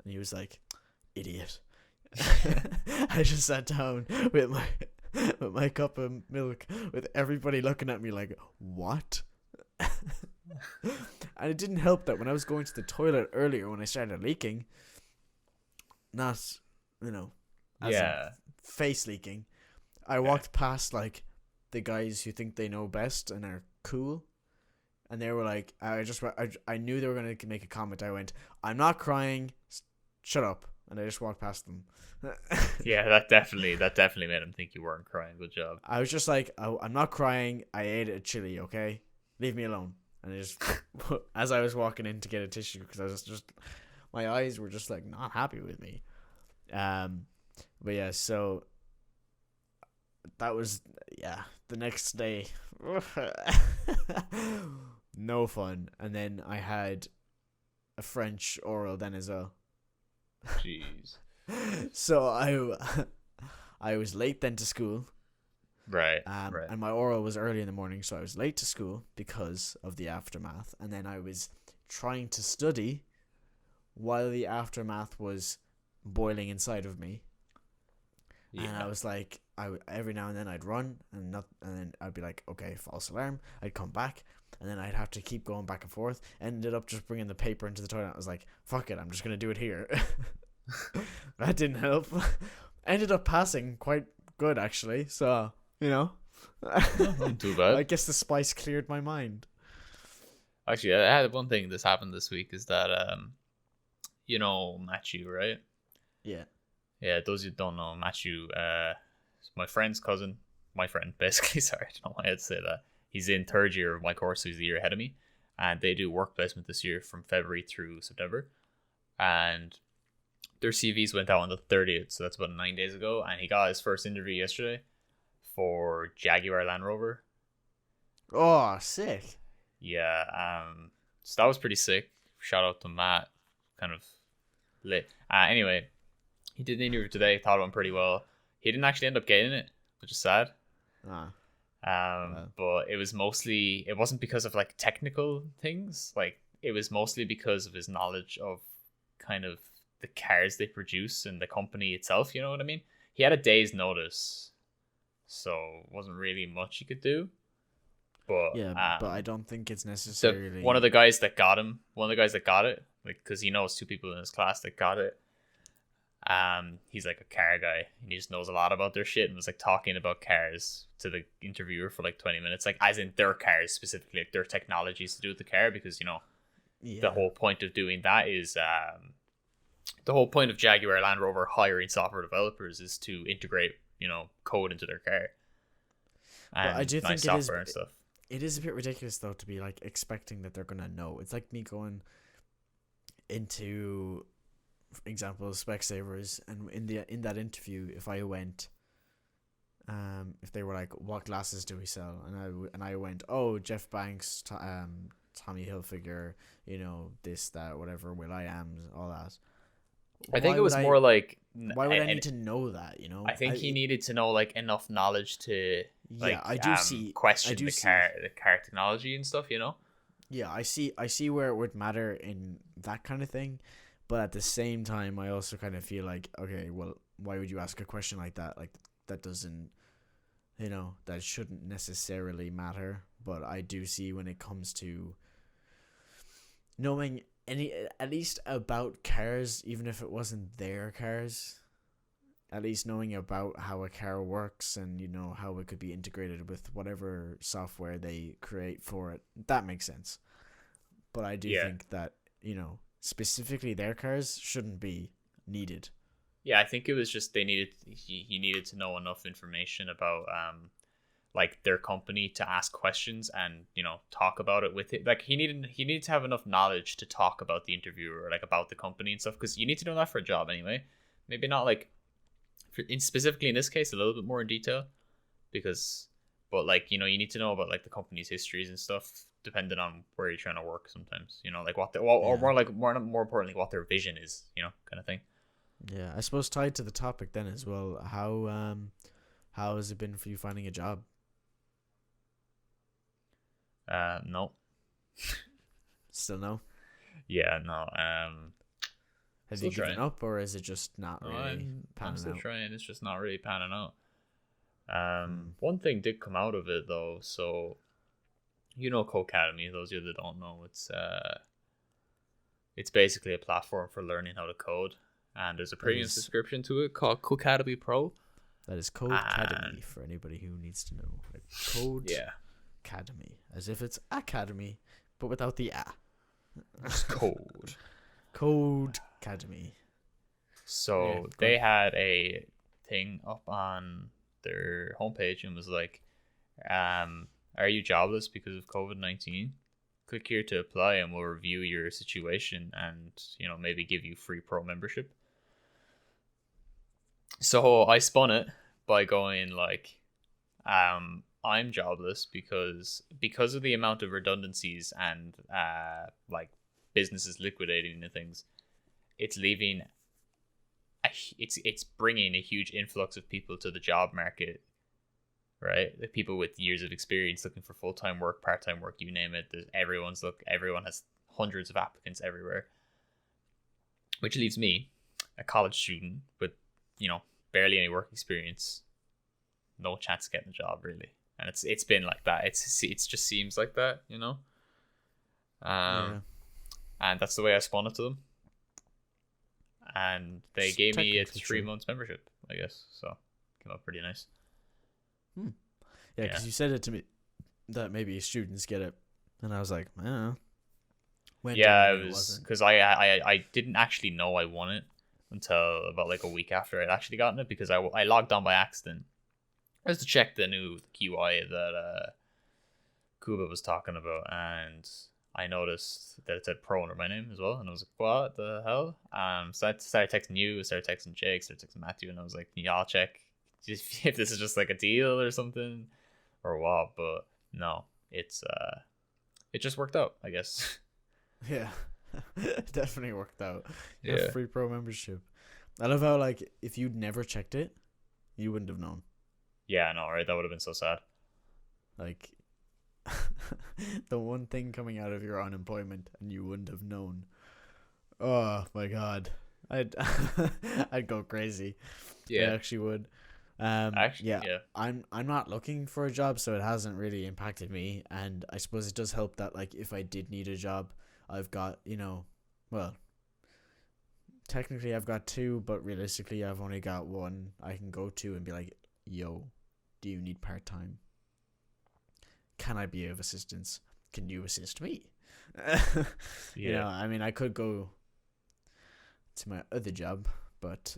And he was like, idiot. I just sat down with my cup of milk with everybody looking at me like, what? And it didn't help that when I was going to the toilet earlier when I started leaking, not, as in face leaking, I walked past like the guys who think they know best and are cool, and they were like, I knew they were going to make a comment. I went, I'm not crying, shut up. And I just walked past them. Yeah, that definitely made him think you weren't crying. Good job. I was just like, I'm not crying, I ate a chili, okay? Leave me alone. And I just, as I was walking in to get a tissue, because I was just, my eyes were just like not happy with me. But yeah, so that was, the next day, no fun. And then I had a French oral then as well. Jeez. So I was late then to school. Right. And my oral was early in the morning, so I was late to school because of the aftermath. And then I was trying to study while the aftermath was boiling inside of me. Yeah. And I was like, every now and then I'd run and then I'd be like, okay, false alarm. I'd come back, and then I'd have to keep going back and forth. Ended up just bringing the paper into the toilet. I was like, fuck it, I'm just gonna do it here. That didn't help. Ended up passing quite good actually. So not too bad. I guess the spice cleared my mind. Actually, I had one thing that's happened this week is that Matthew, right? Yeah. Yeah, those who don't know, Matthew, my friend's cousin, my friend, basically. Sorry, I don't know why I'd say that. He's in third year of my course, so he's the year ahead of me. And they do work placement this year from February through September. And their CVs went out on the 30th, so that's about 9 days ago. And he got his first interview yesterday for Jaguar Land Rover. Oh, sick. Yeah, so that was pretty sick. Shout out to Matt. Kind of lit. Anyway, he did the interview today, thought it went pretty well. He didn't actually end up getting it, which is sad. But it wasn't because of like technical things. Like, it was mostly because of his knowledge of kind of the cars they produce and the company itself, you know what I mean? He had a day's notice, so wasn't really much he could do. But but I don't think it's necessarily one of the guys that got it, like, because he knows two people in his class that got it. He's like a car guy, and he just knows a lot about their shit, and was like talking about cars to the interviewer for like 20 minutes, like as in their cars specifically, like their technologies to do with the car, because the whole point of doing that is the whole point of Jaguar Land Rover hiring software developers is to integrate code into their car. And I do think software and stuff. It is a bit ridiculous though to be like expecting that they're gonna know. It's like me going into, for example, Specsavers, and in that interview, if I went, if they were like, what glasses do we sell, and I went, oh, Jeff Banks, Tommy Hilfiger, this, that, whatever, will.i.am, all that. I think it was more like, why would I need to know that? I think he needed to know like enough knowledge to question the car technology and stuff. Yeah, I see where it would matter in that kind of thing, but at the same time, I also kind of feel like, okay, well, why would you ask a question like that? Like, that doesn't, that shouldn't necessarily matter. But I do see when it comes to knowing at least about cars, even if it wasn't their cars, at least knowing about how a car works and how it could be integrated with whatever software they create for it, that makes sense. But I do think that specifically their cars shouldn't be needed. Yeah, I think it was just he needed to know enough information about like their company to ask questions and talk about it with it. Like, he needed to have enough knowledge to talk about the interviewer, like about the company and stuff, because you need to know that for a job anyway. Maybe not like specifically in this case a little bit more in detail, but like you need to know about like the company's histories and stuff, depending on where you're trying to work sometimes, like what or more importantly what their vision is, kind of thing. Yeah, I suppose tied to the topic then as well, how has it been for you finding a job? No. Still no. Yeah, no. Have Still you given trying. up, or is it just not No, really I'm panning still out? trying. It's just not really panning out. Hmm. One thing did come out of it though. So Codecademy. Those of you that don't know, it's basically a platform for learning how to code, and there's a That premium is subscription to it called Codecademy Pro. that is Code Academy And for anybody who needs to know. Like Code yeah, Academy, as if it's Academy, but without the A. just code. Code Academy. Yeah, So go on. they had a thing up on their homepage and was like, are you jobless because of COVID-19? Click here to apply and we'll review your situation and, maybe give you free pro membership. So I spun it by going like, I'm jobless because of the amount of redundancies and like businesses liquidating and things. It's leaving it's bringing a huge influx of people to the job market, right? The people with years of experience looking for full-time work, part-time work, you name it. Everyone has hundreds of applicants everywhere, which leaves me, a college student with barely any work experience, no chance of getting a job really. And it's been like that. It's just seems like that, Yeah. and that's the way I spun it to them. And they It's gave me a technically 3 true. months membership, I guess. So came out pretty nice. Yeah, Yeah. because you said it to me that maybe students get it, and I was like, I don't know. Went in Yeah, and it was wasn't. because I didn't actually know I won it until about like a week after I'd actually gotten it, because I logged on by accident just to check the new QI that Kuba was talking about, and I noticed that it said pro under my name as well, and I was like, what the hell? So I started texting you, started texting Jake, started texting Matthew, and I was like, yeah, I'll check if this is just like a deal or something or what. But no, it just worked out, I guess. Yeah, it definitely worked out. You Yeah. have free pro membership. I love how like if you'd never checked it, you wouldn't have known. Yeah, I know, right? That would have been so sad. Like the one thing coming out of your unemployment, and you wouldn't have known. Oh my god, I'd I'd go crazy. I Yeah. actually would. Actually, Yeah, yeah. I'm not looking for a job, so it hasn't really impacted me. And I suppose it does help that like if I did need a job, I've got well, technically I've got two, but realistically I've only got one I can go to and be like, yo, do you need part time? Can I be of assistance? Can you assist me? Yeah. I mean, I could go to my other job, but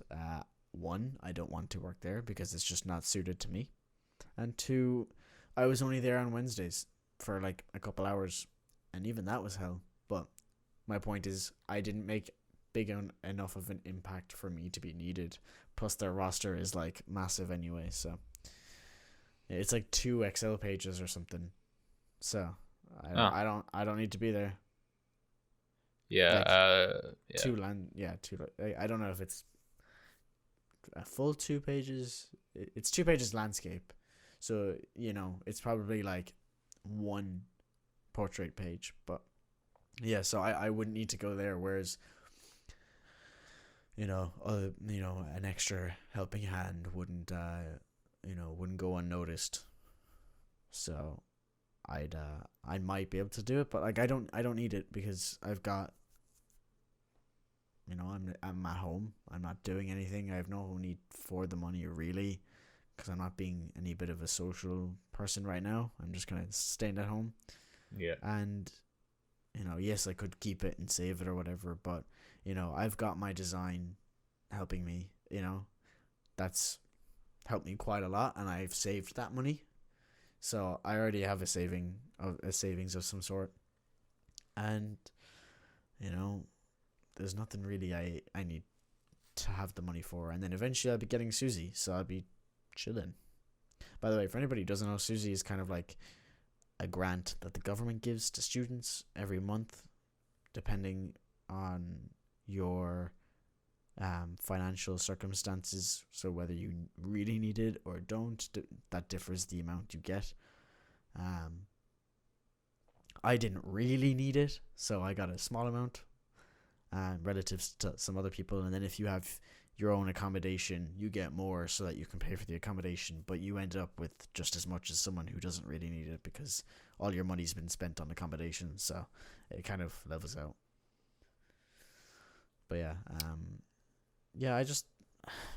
one, I don't want to work there because it's just not suited to me. And two, I was only there on Wednesdays for like a couple hours, and even that was hell. But my point is, I didn't make enough of an impact for me to be needed. Plus, their roster is like massive anyway, so it's like 2 Excel pages or something. So Oh. I don't need to be there. Yeah. Like, Yeah. two. I don't know if it's a full 2 pages. It's 2 pages landscape, so it's probably like one portrait page. But yeah, so I wouldn't need to go there. Whereas an extra helping hand wouldn't go unnoticed. So I might be able to do it, but like I don't need it because I've got I'm at home. I'm not doing anything. I have no need for the money really, because I'm not being any bit of a social person right now. I'm just kind of staying at home. Yeah. And yes, I could keep it and save it or whatever, but I've got my design helping me. That's helped me quite a lot, and I've saved that money. So I already have a savings of some sort, and there's nothing really I need to have the money for. And then eventually I'll be getting Susie, so I'll be chilling. By the way, for anybody who doesn't know, Susie is kind of like a grant that the government gives to students every month, depending on your financial circumstances. So whether you really need it or don't, that differs the amount you get. I didn't really need it, so I got a small amount, relative to some other people. And then if you have your own accommodation, you get more so that you can pay for the accommodation, but you end up with just as much as someone who doesn't really need it because all your money's been spent on accommodation, so it kind of levels out. But yeah,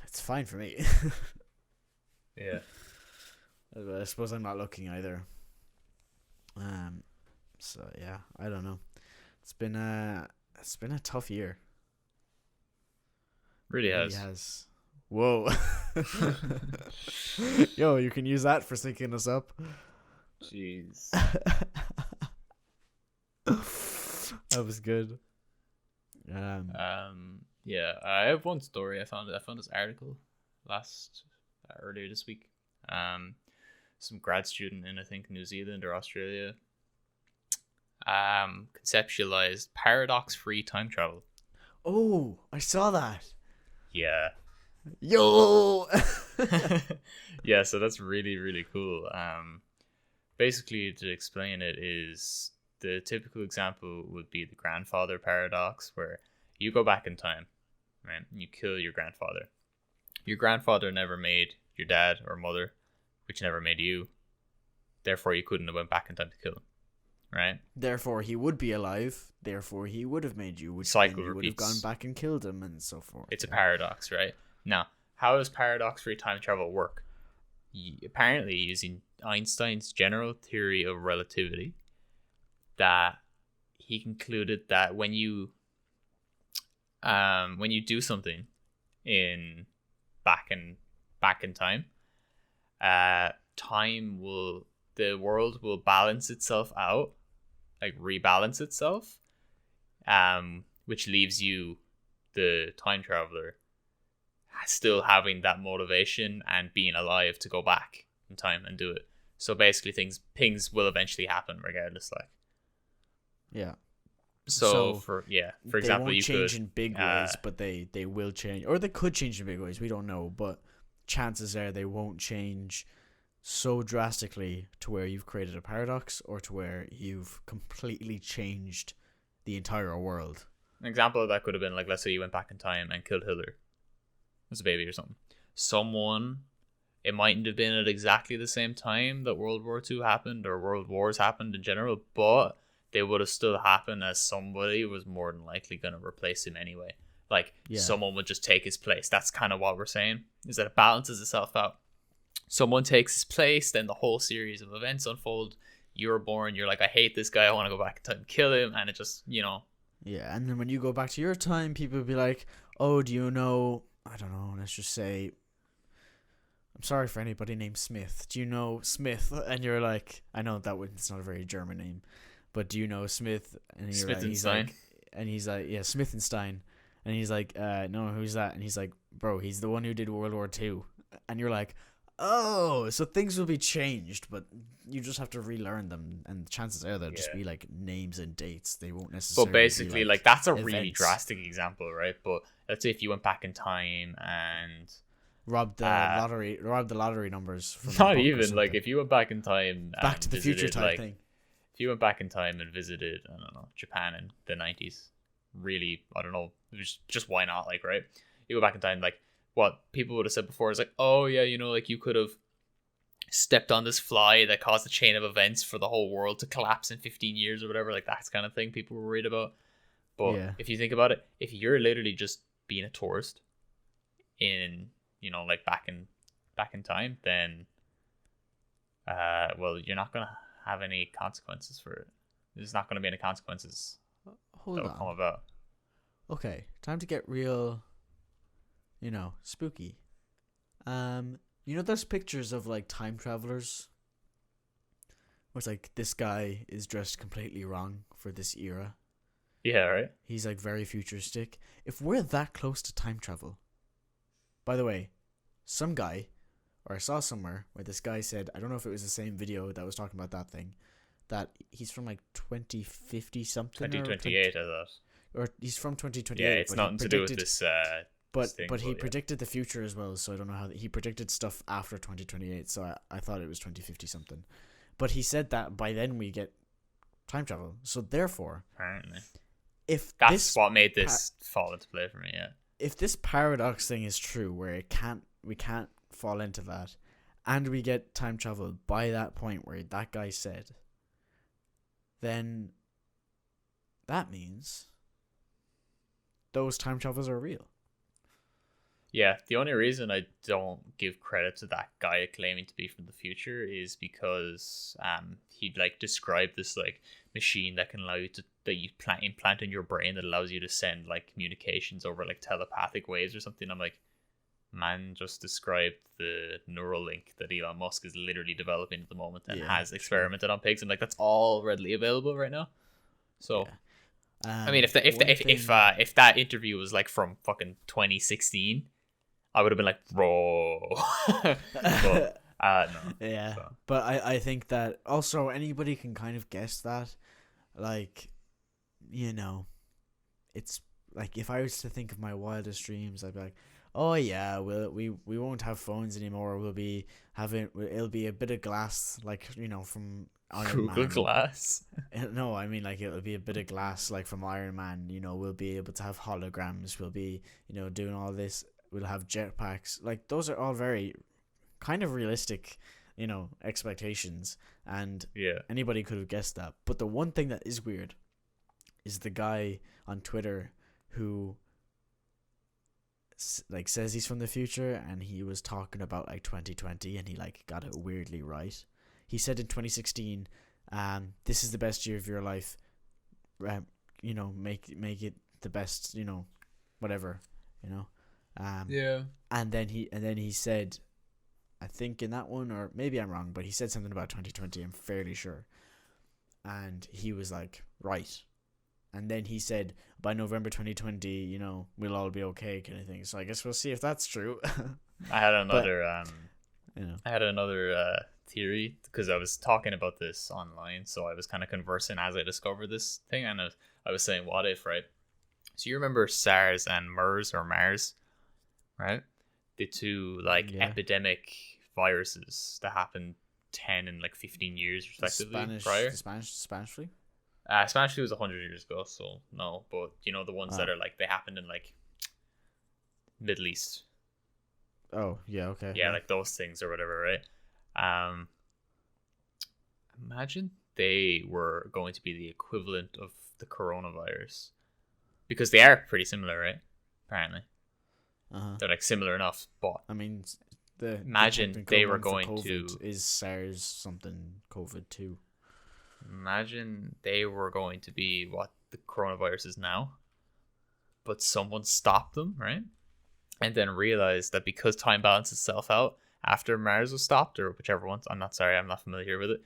it's fine for me. Yeah. I suppose I'm not looking either. So yeah, I don't know. It's been a tough year. Really It has. has. Whoa. Yo, you can use that for syncing us up. Jeez. That was good. Yeah, I have one story. I found this article earlier this week. Some grad student in, I think, New Zealand or Australia conceptualized paradox-free time travel. Oh, I saw that. Yeah. Yo. Yeah, so that's really, really cool. Basically, to explain it, is the typical example would be the grandfather paradox, where you go back in time, right? And you kill your grandfather. Your grandfather never made your dad or mother, which never made you. Therefore, you couldn't have went back in time to kill him, right? Therefore, he would be alive. Therefore, he would have made you. Which Cycle you would have repeats. gone back and killed him, and so forth. It's a paradox, right? Now, how does paradox-free time travel work? Apparently, using Einstein's general theory of relativity, that he concluded that when you do something back in time, the world will balance itself out, like rebalance itself, which leaves you, the time traveler, still having that motivation and being alive to go back in time and do it. So basically things will eventually happen regardless, like. Yeah. So for example, they won't you change could in big ways, but they will change, or they could change in big ways. We don't know, but chances are they won't change so drastically to where you've created a paradox or to where you've completely changed the entire world. An example of that could have been, like, let's say you went back in time and killed Hitler as a baby or something. It mightn't have been at exactly the same time that World War II happened or world wars happened in general, but they would have still happened as somebody was more than likely going to replace him anyway. Like, someone would just take his place. That's kind of what we're saying, is that it balances itself out. Someone takes his place, then the whole series of events unfold. You're born, you're like, I hate this guy, I want to go back in time and kill him, and it just, Yeah, and then when you go back to your time, people will be like, oh, do you know, I don't know, let's just say, I'm sorry for anybody named Smith. Do you know Smith? And you're like, I know it's not a very German name, but do you know Smith? And you're like, he's like, yeah, Smith and Stein. And he's like, no, who's that? And he's like, bro, he's the one who did World War II. And you're like, oh, so things will be changed, but you just have to relearn them. And chances are they'll just be like names and dates. They won't necessarily. But basically, like that's a events. Really drastic example, right? But let's say if you went back in time and robbed the lottery numbers. From not even like if you went back in time, Back to the Future type thing. If you went back in time and visited, I don't know, Japan in the 90s, really, I don't know, just why not? Like, right? You go back in time, like what people would have said before is like, oh yeah, like you could have stepped on this fly that caused a chain of events for the whole world to collapse in 15 years or whatever, like that kind of thing people were worried about. But if you think about it, if you're literally just being a tourist in, like back in time, then well, you're not gonna have any consequences for it. There's not gonna be any consequences that will come about. Okay, time to get real, spooky. There's pictures of like time travelers where it's like this guy is dressed completely wrong for this era. Yeah, right? He's like very futuristic. If we're that close to time travel, by the way, some guy, or I saw somewhere where this guy said, I don't know if it was the same video that was talking about that thing, that he's from like 2050 something. 2028, I thought. Or he's from 2028. Yeah, it's nothing to do with this. But he predicted the future as well, so I don't know how he predicted stuff after 2028. So I thought it was 2050 something. But he said that by then we get time travel. So therefore, Apparently, if that's what made this fall into play for me. Yeah. If this paradox thing is true, where we can't fall into that, and we get time travel by that point where that guy said, then that means those time travels are real. Yeah, the only reason I don't give credit to that guy claiming to be from the future is because he'd like described this like machine that can allow you to implant in your brain that allows you to send like communications over like telepathic waves or something. I'm like, man just described the neural link that Elon Musk is literally developing at the moment and has experimented on pigs. I'm like, that's all readily available right now. So I mean, if that interview was like from fucking 2016, I would have been like, bro. But, no. Yeah. So. But I think that also anybody can kind of guess that. Like, you know, it's like if I was to think of my wildest dreams, I'd be like, oh yeah, we won't have phones anymore. It'll be a bit of glass, like, you know, from Iron Man. Google Glass. No, I mean like it'll be a bit of glass, like from Iron Man. You know, we'll be able to have holograms. We'll be, you know, doing all this. We'll have jetpacks. Like those are all very kind of realistic, you know, expectations, and anybody could have guessed that. But the one thing that is weird is the guy on Twitter who like says he's from the future, and he was talking about like 2020, and he like got it weirdly right. He said in 2016, this is the best year of your life. You know, make it the best. You know, whatever. You know. And then he said, I think in that one, or maybe I'm wrong, but he said something about 2020. I'm fairly sure. And he was like, right. And then he said, by November 2020, you know, we'll all be okay, kind of thing. So I guess we'll see if that's true. I had another, theory, because I was talking about this online. So I was kind of conversing as I discovered this thing. And I was saying, what if, right? So you remember SARS and MERS or MARS, right? The two like epidemic viruses that happened 10 and like 15 years respectively prior. The Spanish flu? Spanish flu was 100 years ago, so no. But you know the ones that are like they happened in like Middle East. Oh yeah, okay. Yeah, like those things or whatever, right? Imagine they were going to be the equivalent of the coronavirus, because they are pretty similar, right? Apparently. They're like similar enough, but I mean, imagine they were going to is SARS something COVID 2. Imagine they were going to be what the coronavirus is now, but someone stopped them, right? And then realized that because time balances itself out after Mars was stopped, or whichever one. I'm not familiar with it.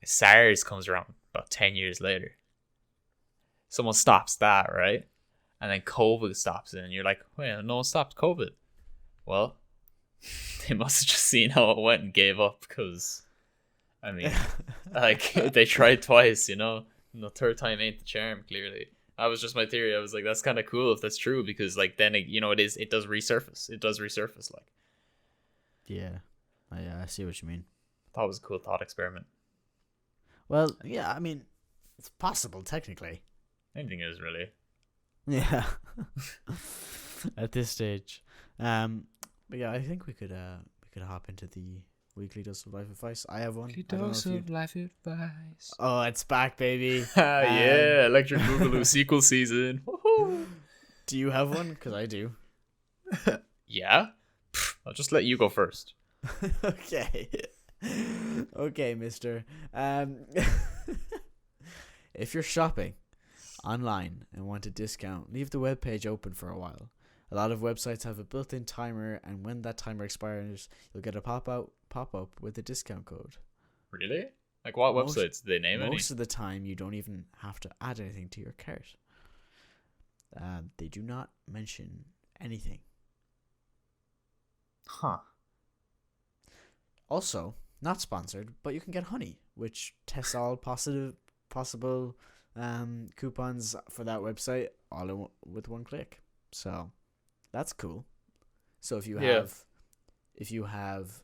SARS comes around about 10 years later. Someone stops that, right? And then COVID stops it, and you're like, wait, no one stopped COVID. Well, they must have just seen how it went and gave up, because, I mean, like, they tried twice, you know? And the third time ain't the charm, clearly. That was just my theory. I was like, that's kind of cool if that's true, because, like, then, you know, it does resurface. It does resurface, like. Yeah. I see what you mean. That was a cool thought experiment. Well, yeah, I mean, it's possible, technically. Anything is, really. Yeah. At this stage. But yeah, I think we could hop into the weekly dose of life advice. I have one. Weekly dose of life advice. Oh, it's back, baby. Yeah, Electric Boogaloo sequel season. Woohoo! Do you have one? Because I do. Yeah. I'll just let you go first. Okay. Okay, mister. If you're shopping online and want a discount, leave the webpage open for a while. A lot of websites have a built-in timer, and when that timer expires, you'll get a pop-up with a discount code. Really? Like what websites? Do they name any? Most of the time, you don't even have to add anything to your cart. They do not mention anything. Huh. Also, not sponsored, but you can get honey, which tests all possible coupons for that website all with one click. So that's cool. So if you have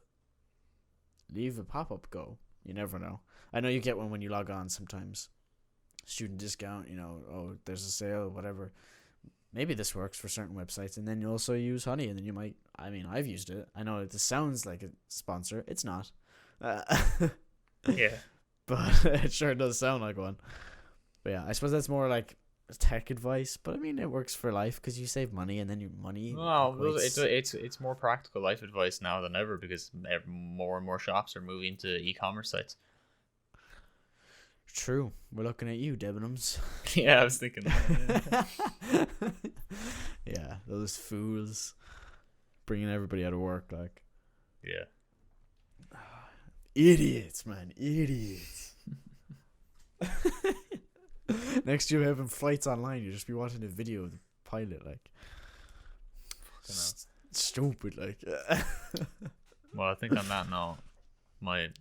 leave a pop-up go, you never know. I know you get one when you log on sometimes. student discount, oh, there's a sale, whatever. Maybe this works for certain websites, and then you also use Honey, and then you might. I mean, I've used it. I know this sounds like a sponsor. It's not. Yeah. But it sure does sound like one. But yeah, I suppose that's more like tech advice. But I mean, it works for life because you save money, and then your money. Well, it's more practical life advice now than ever because more and more shops are moving to e-commerce sites. True. We're looking at you, Debenhams. Yeah, I was thinking that. Yeah. Yeah, those fools bringing everybody out of work, like. Yeah. Idiots, man, idiots. Next you having flights online, you just be watching a video of the pilot, like. Stupid, like. Well, I think on that note, might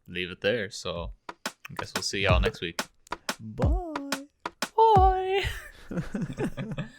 leave it there. So, I guess we'll see y'all next week. Bye. Bye.